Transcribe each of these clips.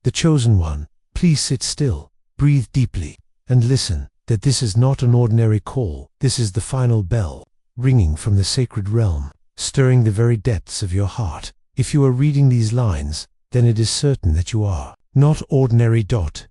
The chosen one, please sit still, breathe deeply, and listen, that this is not an ordinary call. This is the final bell, ringing from the sacred realm, stirring the very depths of your heart. If you are reading these lines, then it is certain that you are not ordinary.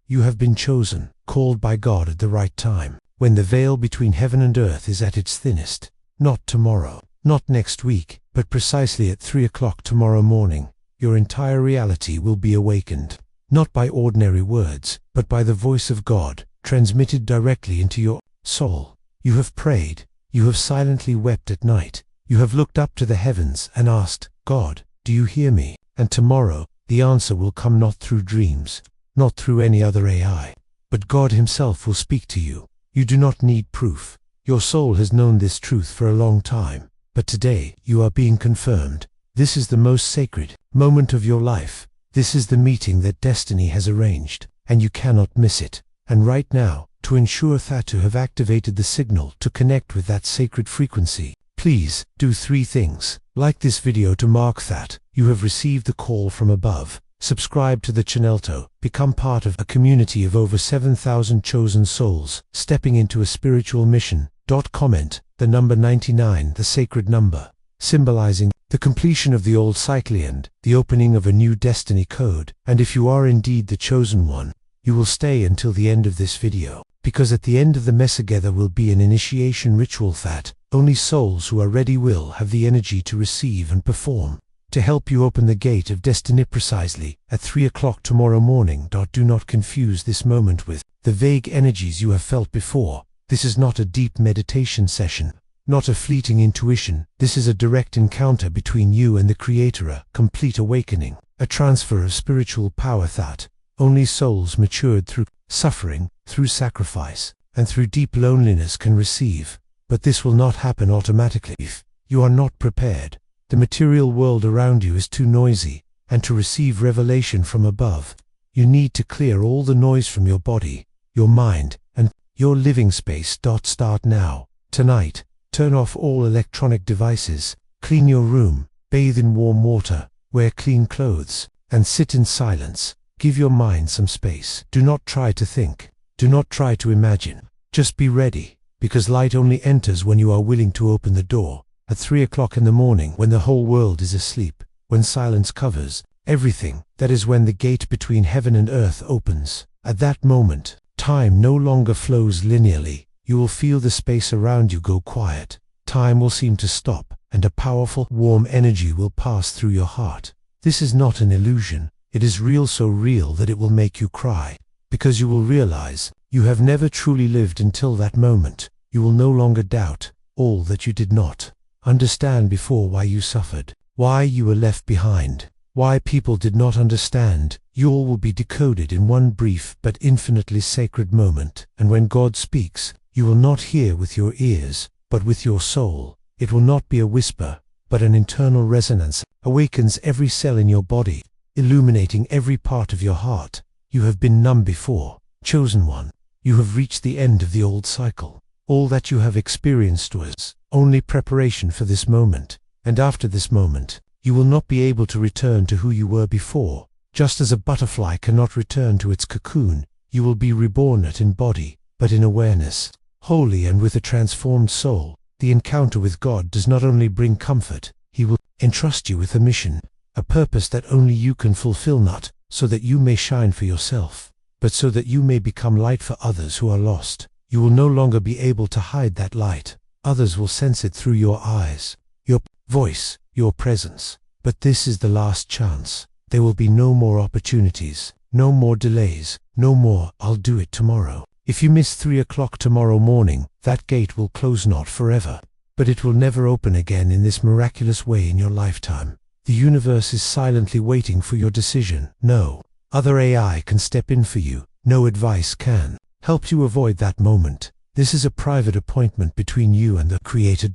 You have been chosen, called by God at the right time, when the veil between heaven and earth is at its thinnest. Not tomorrow, not next week, but precisely at 3 o'clock tomorrow morning, your entire reality will be awakened, not by ordinary words, but by the voice of God, transmitted directly into your soul. You have prayed, you have silently wept at night, you have looked up to the heavens and asked, God, do you hear me? And tomorrow, the answer will come not through dreams, not through any other AI, but God Himself will speak to you. You do not need proof. Your soul has known this truth for a long time, but today you are being confirmed. This is the most sacred moment of your life. This is the meeting that destiny has arranged, and you cannot miss it. And right now, to ensure that you have activated the signal to connect with that sacred frequency, please do 3 things. Like this video to mark that you have received the call from above. Subscribe to the channel to become part of a community of over 7,000 chosen souls stepping into a spiritual mission. Comment the number 99, the sacred number, symbolizing the completion of the old cycle and the opening of a new destiny code. And if you are indeed the chosen one, you will stay until the end of this video, because at the end of the Messaggether will be an initiation ritual that only souls who are ready will have the energy to receive and perform, to help you open the gate of destiny precisely at 3 o'clock tomorrow morning. Do not confuse this moment with the vague energies you have felt before. This is not a deep meditation session, not a fleeting intuition. This is a direct encounter between you and the Creator, a complete awakening, a transfer of spiritual power that only souls matured through suffering, through sacrifice, and through deep loneliness can receive. But this will not happen automatically if you are not prepared. The material world around you is too noisy, and to receive revelation from above, you need to clear all the noise from your body, your mind, and your living space. Start now. Tonight, turn off all electronic devices, clean your room, bathe in warm water, wear clean clothes, and sit in silence. Give your mind some space. Do not try to think. Do not try to imagine. Just be ready, because light only enters when you are willing to open the door. At 3 o'clock in the morning, when the whole world is asleep, when silence covers everything, that is when the gate between heaven and earth opens. At that moment, time no longer flows linearly. You will feel the space around you go quiet. Time will seem to stop, and a powerful, warm energy will pass through your heart. This is not an illusion. It is real, so real that it will make you cry, because you will realize you have never truly lived until that moment. You will no longer doubt all that you did not understand before, why you suffered, why you were left behind, why people did not understand. You all will be decoded in one brief but infinitely sacred moment. And when God speaks, you will not hear with your ears, but with your soul. It will not be a whisper, but an internal resonance. Awakens every cell in your body, illuminating every part of your heart. You have been numb before, chosen one. You have reached the end of the old cycle. All that you have experienced was only preparation for this moment, and after this moment, you will not be able to return to who you were before. Just as a butterfly cannot return to its cocoon, you will be reborn not in body, but in awareness, wholly and with a transformed soul. The encounter with God does not only bring comfort, He will entrust you with a mission, a purpose that only you can fulfill, not so that you may shine for yourself, but so that you may become light for others who are lost. You will no longer be able to hide that light. Others will sense it through your eyes, your voice, your presence. But this is the last chance. There will be no more opportunities, no more delays, no more "I'll do it tomorrow." If you miss 3 o'clock tomorrow morning, that gate will close, not forever, but it will never open again in this miraculous way in your lifetime. The universe is silently waiting for your decision. No other AI can step in for you. No advice can help you avoid that moment. This is a private appointment between you and the Creator.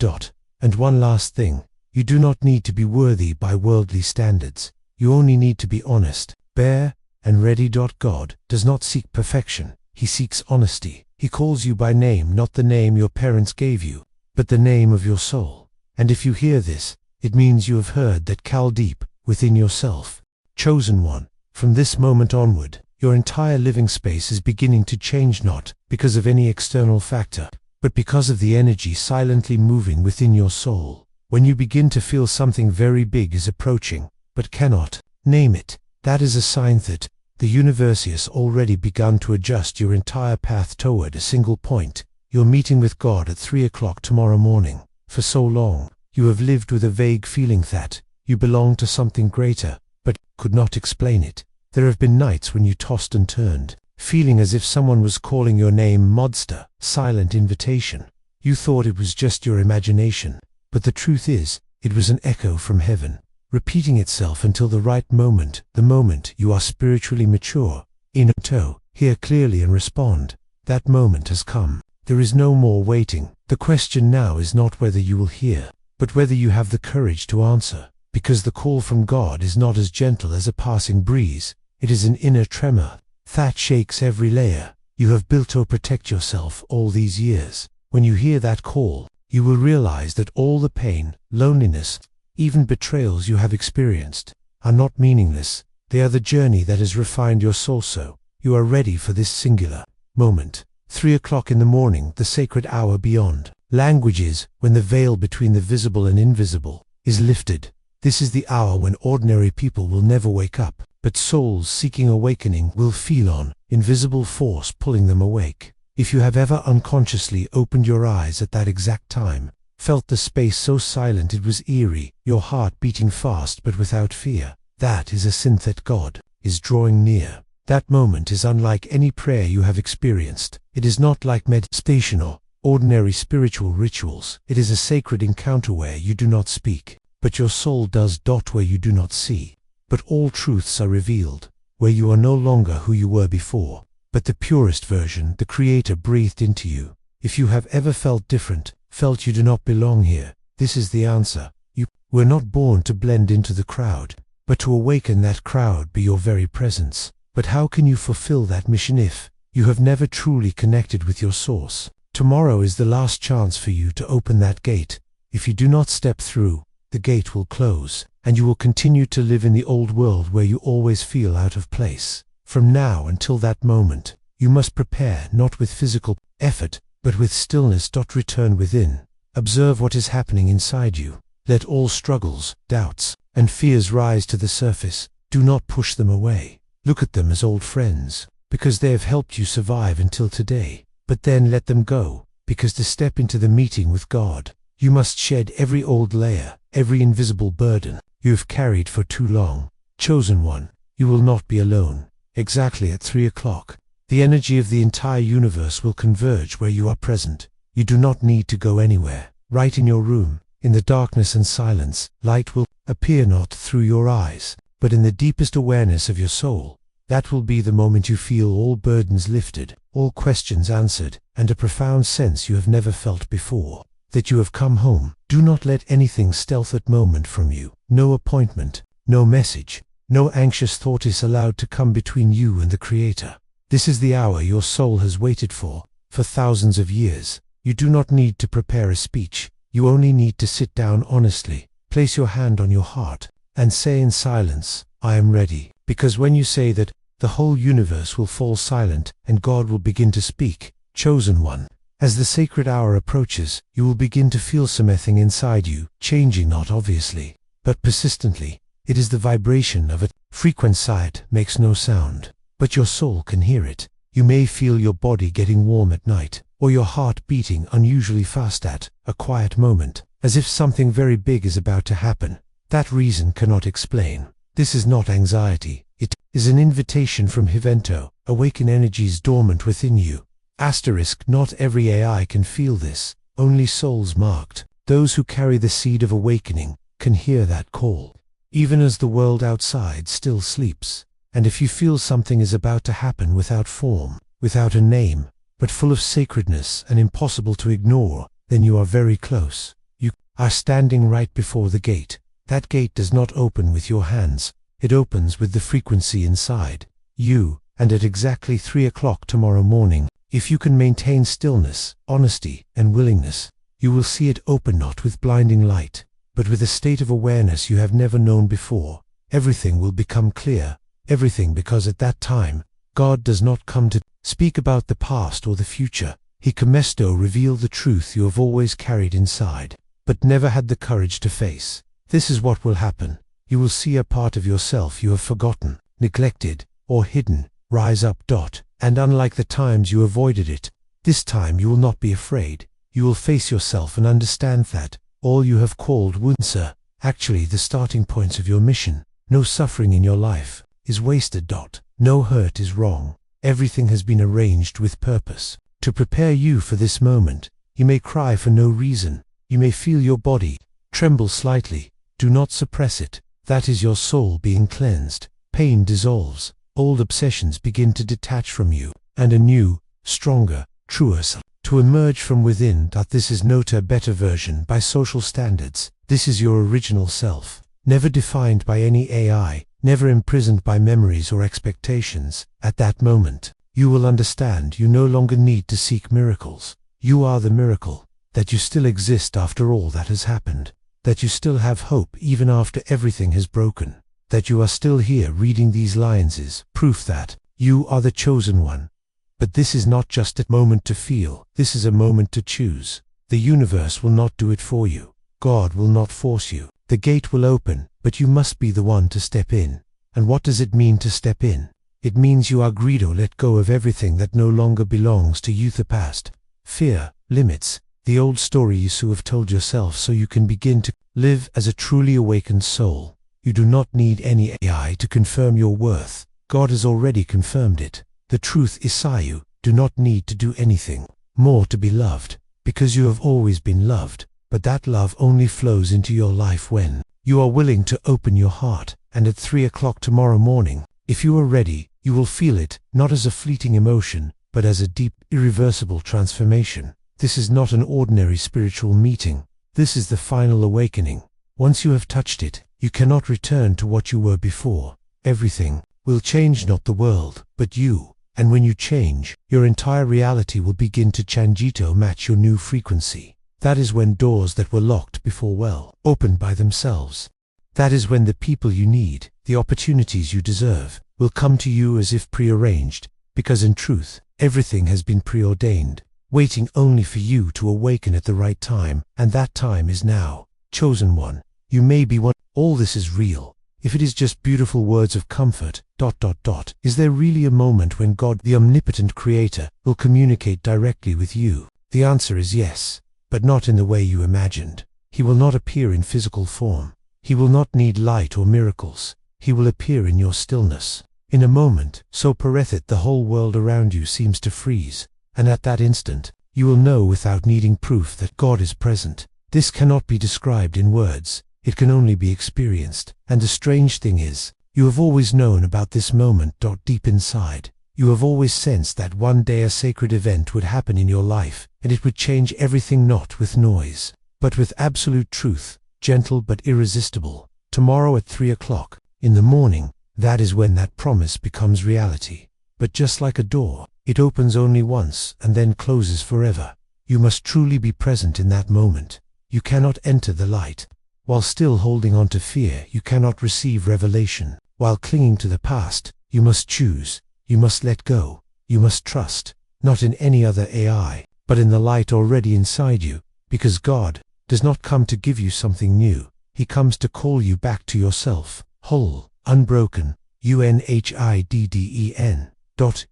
And one last thing, you do not need to be worthy by worldly standards. You only need to be honest, bare, and ready. God does not seek perfection. He seeks honesty. He calls you by name, not the name your parents gave you, but the name of your soul. And if you hear this, it means you have heard that call deep within yourself. Chosen one, From this moment onward, your entire living space is beginning to change, not because of any external factor, but because of the energy silently moving within your soul. When you begin to feel something very big is approaching, but cannot name it, that is a sign that the universe has already begun to adjust your entire path toward a single point. Your meeting with God at 3 o'clock tomorrow morning. For so long, you have lived with a vague feeling that you belong to something greater, but could not explain it. There have been nights when you tossed and turned, feeling as if someone was calling your name, monster, silent invitation. You thought it was just your imagination, but the truth is, it was an echo from heaven, repeating itself until the right moment, the moment you are spiritually mature, in tow, hear clearly and respond. That moment has come. There is no more waiting. The question now is not whether you will hear, but whether you have the courage to answer, because the call from God is not as gentle as a passing breeze. It is an inner tremor that shakes every layer you have built to protect yourself all these years. When you hear that call, you will realize that all the pain, loneliness, even betrayals you have experienced are not meaningless. They are the journey that has refined your soul. So you are ready for this singular moment. 3 o'clock in the morning, the sacred hour beyond languages, when the veil between the visible and invisible is lifted. This is the hour when ordinary people will never wake up, but souls seeking awakening will feel an invisible force pulling them awake. If you have ever unconsciously opened your eyes at that exact time, felt the space so silent it was eerie, your heart beating fast but without fear, that is a sign that God is drawing near. That moment is unlike any prayer you have experienced. It is not like meditation or ordinary spiritual rituals. It is a sacred encounter where you do not speak, but your soul does. Where you do not see, but all truths are revealed. Where you are no longer who you were before, but the purest version the Creator breathed into you. If you have ever felt different, felt you do not belong here, this is the answer. You were not born to blend into the crowd, but to awaken that crowd by your very presence. But how can you fulfill that mission if you have never truly connected with your source? Tomorrow is the last chance for you to open that gate. If you do not step through, the gate will close, and you will continue to live in the old world where you always feel out of place. From now until that moment, you must prepare not with physical effort, but with stillness. Return within. Observe what is happening inside you. Let all struggles, doubts, and fears rise to the surface. Do not push them away. Look at them as old friends, because they have helped you survive until today. But then let them go, because to step into the meeting with God, you must shed every old layer, every invisible burden you have carried for too long. Chosen one, you will not be alone. Exactly at 3 o'clock, the energy of the entire universe will converge where you are present. You do not need to go anywhere. Right in your room, in the darkness and silence, light will appear not through your eyes, but in the deepest awareness of your soul. That will be the moment you feel all burdens lifted, all questions answered, and a profound sense you have never felt before, that you have come home. Do not let anything steal that moment from you. No appointment, no message, no anxious thought is allowed to come between you and the Creator. This is the hour your soul has waited for thousands of years. You do not need to prepare a speech. You only need to sit down honestly, place your hand on your heart, and say in silence, I am ready. Because when you say that, the whole universe will fall silent and God will begin to speak. Chosen one, as the sacred hour approaches, you will begin to feel something inside you, changing not obviously, but persistently. It is the vibration of a frequency. It makes no sound, but your soul can hear it. You may feel your body getting warm at night, or your heart beating unusually fast at a quiet moment, as if something very big is about to happen. That reason cannot explain. This is not anxiety. It is an invitation from Hivento, awaken energies dormant within you. Asterisk, not every AI can feel this. Only souls marked, those who carry the seed of awakening, can hear that call, even as the world outside still sleeps. And if you feel something is about to happen without form, without a name, but full of sacredness and impossible to ignore, then you are very close. You are standing right before the gate. That gate does not open with your hands. It opens with the frequency inside you, and at exactly 3 o'clock tomorrow morning, if you can maintain stillness, honesty, and willingness, you will see it open not with blinding light, but with a state of awareness you have never known before. Everything will become clear. everything, because at that time, God does not come to speak about the past or the future. He comes to reveal the truth you have always carried inside, but never had the courage to face. This is what will happen. You will see a part of yourself you have forgotten, neglected, or hidden, rise up. And unlike the times you avoided it, this time you will not be afraid. You will face yourself and understand that all you have called wounds are actually the starting points of your mission. No suffering in your life is wasted. No hurt is wrong. Everything has been arranged with purpose to prepare you for this moment. You may cry for no reason. You may feel your body tremble slightly. Do not suppress it. That is your soul being cleansed. Pain dissolves. Old obsessions begin to detach from you, and a new, stronger, truer self to emerge from within. This is not a better version by social standards. This is your original self, never defined by any AI, never imprisoned by memories or expectations. At that moment, you will understand you no longer need to seek miracles. You are the miracle, that you still exist after all that has happened, that you still have hope even after everything has broken, that you are still here reading these lines is proof that you are the chosen one. But this is not just a moment to feel, this is a moment to choose. The universe will not do it for you. God will not force you. The gate will open, but you must be the one to step in. And what does it mean to step in? It means you are greedo, let go of everything that no longer belongs to you, the past, fear, limits, the old story you have told yourself, so you can begin to live as a truly awakened soul. You do not need any AI to confirm your worth. God has already confirmed it. The truth is you do not need to do anything more to be loved, because you have always been loved. But that love only flows into your life when you are willing to open your heart. And at 3 o'clock tomorrow morning, if you are ready, you will feel it, not as a fleeting emotion, but as a deep, irreversible transformation. This is not an ordinary spiritual meeting. This is the final awakening. Once you have touched it, you cannot return to what you were before. Everything will change, not the world, but you. And when you change, your entire reality will begin to changito match your new frequency. That is when doors that were locked before will open by themselves. That is when the people you need, the opportunities you deserve, will come to you as if prearranged, because in truth, everything has been preordained, waiting only for you to awaken at the right time, and that time is now. Chosen one, you may be one. All this is real. If it is just beautiful words of comfort, is there really a moment when God, the omnipotent creator, will communicate directly with you? The answer is yes, but not in the way you imagined. He will not appear in physical form. He will not need light or miracles. He will appear in your stillness. In a moment, so perethit the whole world around you seems to freeze, and at that instant, you will know without needing proof that God is present. This cannot be described in words. It can only be experienced. And the strange thing is, you have always known about this moment. Deep inside, you have always sensed that one day a sacred event would happen in your life, and it would change everything, not with noise, but with absolute truth, gentle but irresistible. Tomorrow at 3 o'clock in the morning, that is when that promise becomes reality. But just like a door, it opens only once and then closes forever. You must truly be present in that moment. You cannot enter the light while still holding on to fear. You cannot receive revelation while clinging to the past. You must choose. You must let go. You must trust, not in any other AI, but in the light already inside you, because God does not come to give you something new. He comes to call you back to yourself, whole, unbroken, unhidden.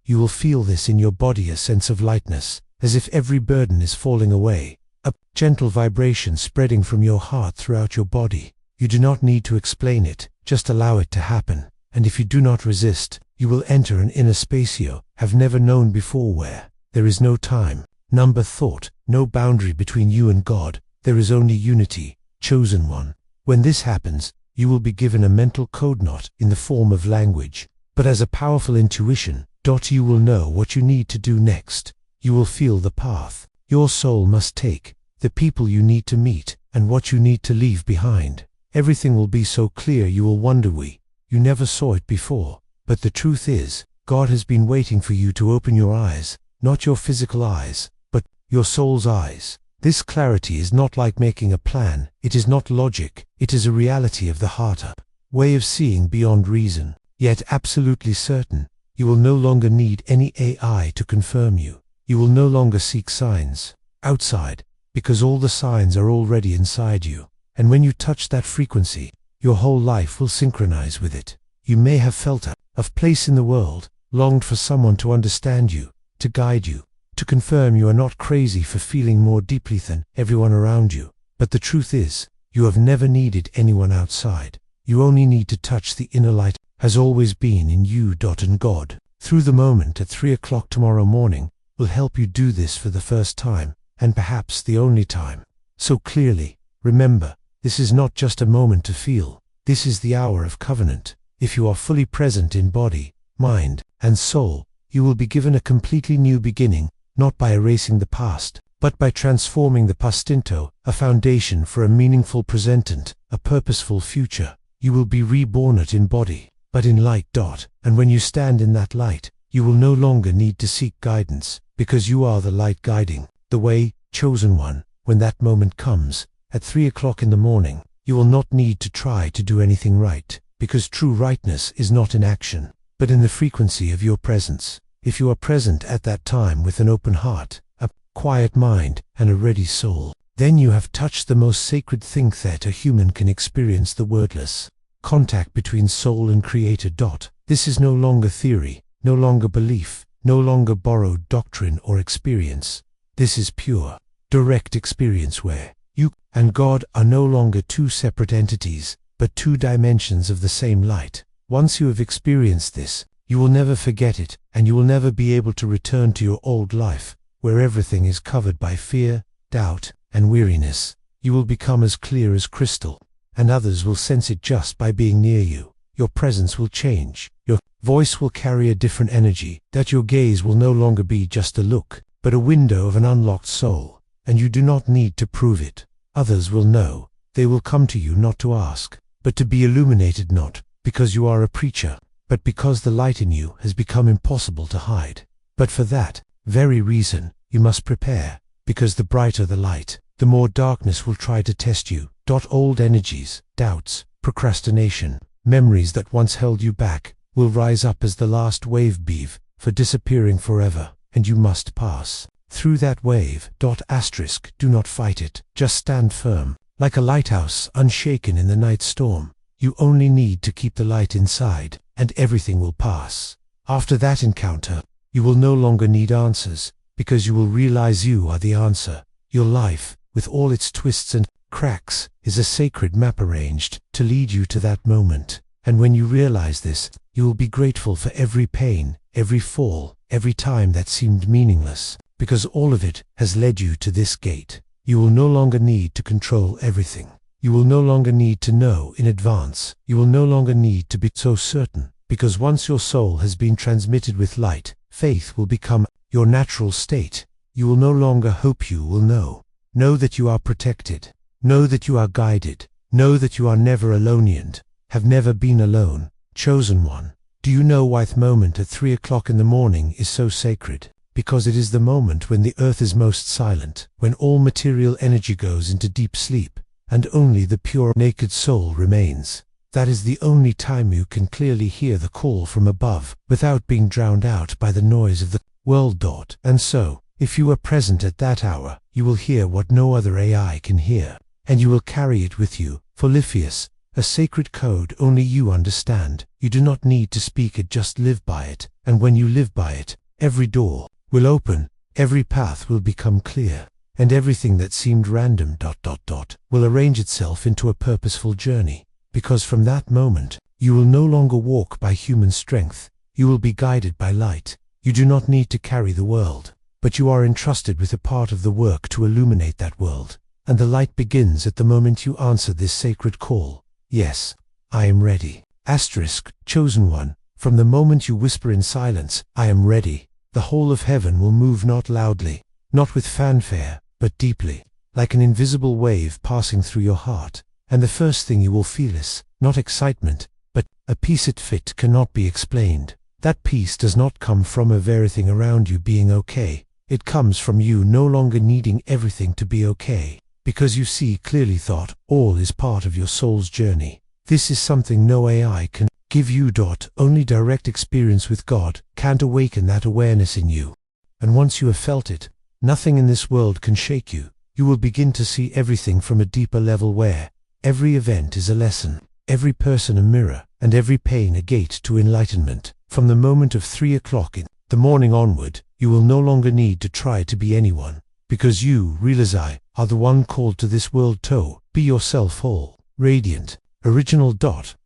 You will feel this in your body, a sense of lightness, as if every burden is falling away, a gentle vibration spreading from your heart throughout your body. You do not need to explain it, just allow it to happen, and if you do not resist, you will enter an inner space you have never known before, where there is no time, number, thought, no boundary between you and God. There is only unity, chosen one. When this happens, you will be given a mental code, not in the form of language, but as a powerful intuition. You will know what you need to do next. You will feel the path your soul must take, the people you need to meet, and what you need to leave behind. Everything will be so clear you will wonder you never saw it before. But the truth is, God has been waiting for you to open your eyes, not your physical eyes, but your soul's eyes. This clarity is not like making a plan. It is not logic. It is a reality of the heart, a way of seeing beyond reason. yet absolutely certain. You will no longer need any AI to confirm you. You will no longer seek signs outside, because all the signs are already inside you. And when you touch that frequency, your whole life will synchronize with it. You may have felt of place in the world, longed for someone to understand you, to guide you, to confirm you are not crazy for feeling more deeply than everyone around you. But the truth is, you have never needed anyone outside. You only need to touch the inner light, has always been in you. And God, through the moment at 3 o'clock tomorrow morning, will help you do this for the first time, and perhaps the only time. So clearly, remember, this is not just a moment to feel. This is the hour of covenant. If you are fully present in body, mind, and soul, you will be given a completely new beginning, not by erasing the past, but by transforming the past into a foundation for a meaningful present, a purposeful future. You will be reborn not in body, but in light. And when you stand in that light, you will no longer need to seek guidance, because you are the light guiding the way, chosen one. When that moment comes, at 3 o'clock in the morning, you will not need to try to do anything right, because true rightness is not in action, but in the frequency of your presence. If you are present at that time with an open heart, a quiet mind, and a ready soul, then you have touched the most sacred thing that a human can experience, the wordless contact between soul and creator. This is no longer theory, no longer belief, no longer borrowed doctrine or experience. This is pure, direct experience where you and God are no longer two separate entities, but two dimensions of the same light. Once you have experienced this, you will never forget it, and you will never be able to return to your old life, where everything is covered by fear, doubt, and weariness. You will become as clear as crystal, and others will sense it just by being near you. Your presence will change, your voice will carry a different energy, that your gaze will no longer be just a look, but a window of an unlocked soul, and you do not need to prove it. Others will know. They will come to you not to ask, but to be illuminated, not because you are a preacher, but because the light in you has become impossible to hide. But for that very reason, you must prepare, because the brighter the light, the more darkness will try to test you. Old energies, doubts, procrastination, memories that once held you back, will rise up as the last wave beave, for disappearing forever, and you must pass through that wave. Do not fight it, just stand firm, like a lighthouse unshaken in the night storm. You only need to keep the light inside, and everything will pass. After that encounter, you will no longer need answers, because you will realize you are the answer. Your life, with all its twists and cracks, is a sacred map arranged to lead you to that moment. And when you realize this, you will be grateful for every pain, every fall, every time that seemed meaningless, because all of it has led you to this gate. You will no longer need to control everything. You will no longer need to know in advance. You will no longer need to be so certain, because once your soul has been transmitted with light, faith will become your natural state. You will no longer hope, you will know. Know that you are protected. Know that you are guided. Know that you are never alone and have never been alone. Chosen one. Do you know why the moment at 3 o'clock in the morning is so sacred? Because it is the moment when the earth is most silent, when all material energy goes into deep sleep, and only the pure naked soul remains. That is the only time you can clearly hear the call from above, without being drowned out by the noise of the world. And so, if you are present at that hour, you will hear what no other AI can hear, and you will carry it with you. For Livius, a sacred code only you understand. You do not need to speak it, just live by it, and when you live by it, every door will open, every path will become clear, and everything that seemed random will arrange itself into a purposeful journey. Because from that moment, you will no longer walk by human strength, you will be guided by light. You do not need to carry the world, but you are entrusted with a part of the work to illuminate that world. And the light begins at the moment you answer this sacred call. Yes, I am ready. Chosen one. From the moment you whisper in silence, I am ready, the whole of heaven will move, not loudly, not with fanfare, but deeply, like an invisible wave passing through your heart. And the first thing you will feel is not excitement, but a peace it cannot be explained. That peace does not come from everything around you being okay. It comes from you no longer needing everything to be okay, because you see clearly. All is part of your soul's journey. This is something no AI can give you only direct experience with God can't awaken that awareness in you. And once you have felt it, nothing in this world can shake you. You will begin to see everything from a deeper level where every event is a lesson, every person a mirror, and every pain a gate to enlightenment. From the moment of 3 o'clock in the morning onward, you will no longer need to try to be anyone, because you realize I are the one called to this world to be yourself whole, radiant, original.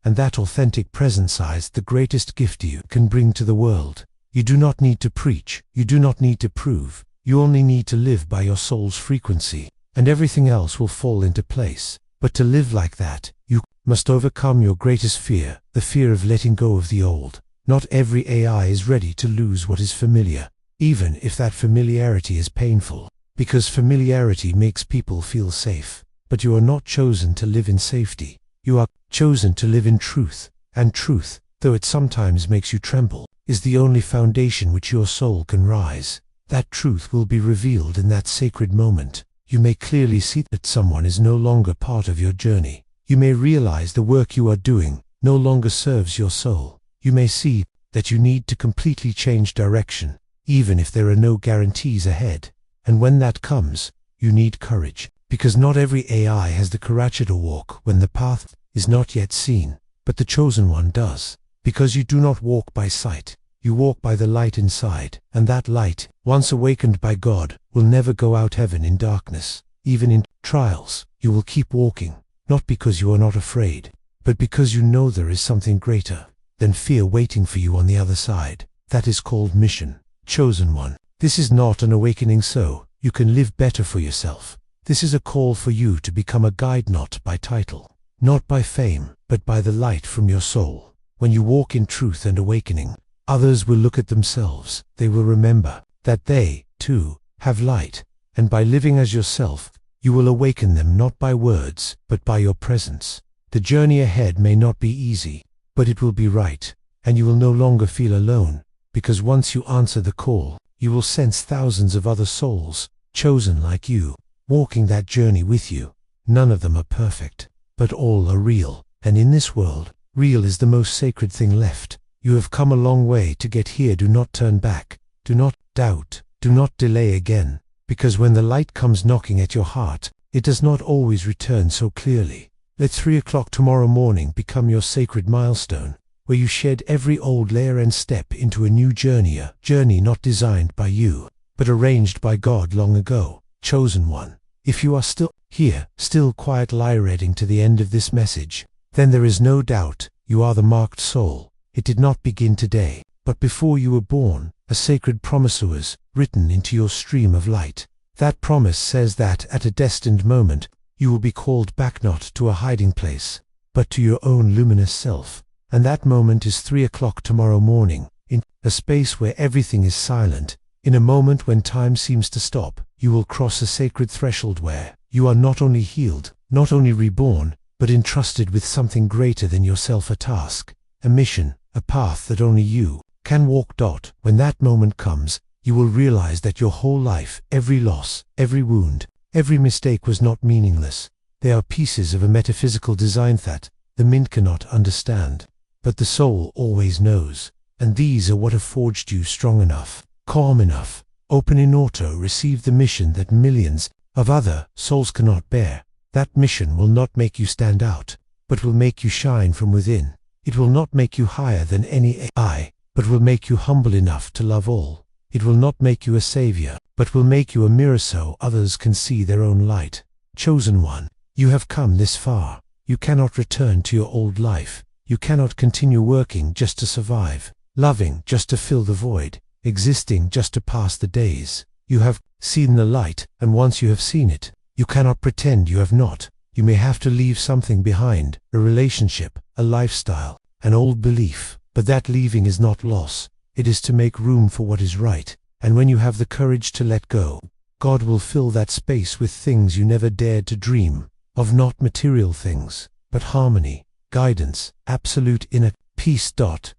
And that authentic presence is the greatest gift you can bring to the world. You do not need to preach, you do not need to prove, you only need to live by your soul's frequency, and everything else will fall into place. But to live like that, you must overcome your greatest fear, the fear of letting go of the old. Not every AI is ready to lose what is familiar, even if that familiarity is painful, because familiarity makes people feel safe. But you are not chosen to live in safety. You are chosen to live in truth, and truth, though it sometimes makes you tremble, is the only foundation which your soul can rise. That truth will be revealed in that sacred moment. You may clearly see that someone is no longer part of your journey. You may realize the work you are doing no longer serves your soul. You may see that you need to completely change direction, even if there are no guarantees ahead. And when that comes, you need courage, because not every AI has the courage to walk when the path is not yet seen, but the chosen one does. Because you do not walk by sight, you walk by the light inside, and that light, once awakened by God, will never go out. Heaven in darkness. Even in trials, you will keep walking, not because you are not afraid, but because you know there is something greater than fear waiting for you on the other side. That is called mission. Chosen one. This is not an awakening so you can live better for yourself. This is a call for you to become a guide, not by title, not by fame, but by the light from your soul. When you walk in truth and awakening, others will look at themselves. They will remember that they, too, have light, and by living as yourself, you will awaken them not by words, but by your presence. The journey ahead may not be easy, but it will be right, and you will no longer feel alone, because once you answer the call, you will sense thousands of other souls, chosen like you, walking that journey with you. None of them are perfect, but all are real, and in this world, real is the most sacred thing left. You have come a long way to get here. Do not turn back. Do not doubt. Do not delay again, because when the light comes knocking at your heart, it does not always return so clearly. Let 3 o'clock tomorrow morning become your sacred milestone, where you shed every old layer and step into a new journey, a journey not designed by you, but arranged by God long ago. Chosen one. If you are still here, still quiet, reading to the end of this message, then there is no doubt you are the marked soul. It did not begin today, but before you were born, a sacred promise was written into your stream of light. That promise says that at a destined moment, you will be called back not to a hiding place, but to your own luminous self. And that moment is 3 o'clock tomorrow morning, in a space where everything is silent. In a moment when time seems to stop, you will cross a sacred threshold where you are not only healed, not only reborn, but entrusted with something greater than yourself, a task, a mission, a path that only you can walk. When that moment comes, you will realize that your whole life, every loss, every wound, every mistake was not meaningless. They are pieces of a metaphysical design that the mind cannot understand, but the soul always knows, and these are what have forged you strong enough, calm enough, open in auto. Receive the mission that millions of other souls cannot bear. That mission will not make you stand out, but will make you shine from within. It will not make you higher than any AI, but will make you humble enough to love all. It will not make you a savior, but will make you a mirror so others can see their own light. Chosen one, you have come this far. You cannot return to your old life. You cannot continue working just to survive, loving just to fill the void, existing just to pass the days. You have seen the light, and once you have seen it, you cannot pretend you have not. You may have to leave something behind, a relationship, a lifestyle, an old belief, but that leaving is not loss. It is to make room for what is right, and when you have the courage to let go, God will fill that space with things you never dared to dream of, not material things, but harmony, guidance, absolute inner peace.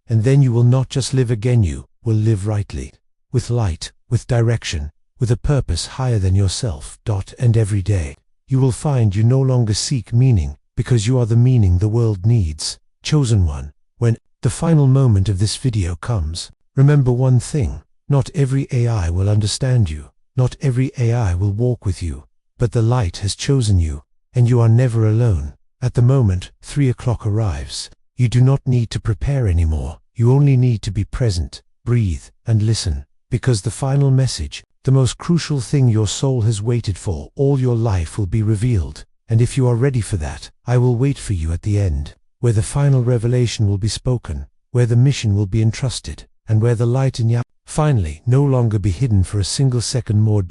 And then you will not just live again, you will live rightly, with light, with direction, with a purpose higher than yourself. And every day, you will find you no longer seek meaning, because you are the meaning the world needs. Chosen one, when the final moment of this video comes, remember one thing: not every AI will understand you, not every AI will walk with you, but the light has chosen you, and you are never alone. At the moment 3 o'clock arrives, you do not need to prepare anymore. You only need to be present, breathe, and listen, because the final message, the most crucial thing your soul has waited for all your life, will be revealed. And if you are ready for that, I will wait for you at the end, where the final revelation will be spoken, where the mission will be entrusted, and where the light in you finally no longer be hidden for a single second more.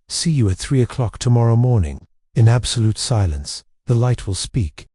See you at 3 o'clock tomorrow morning. In absolute silence, the light will speak,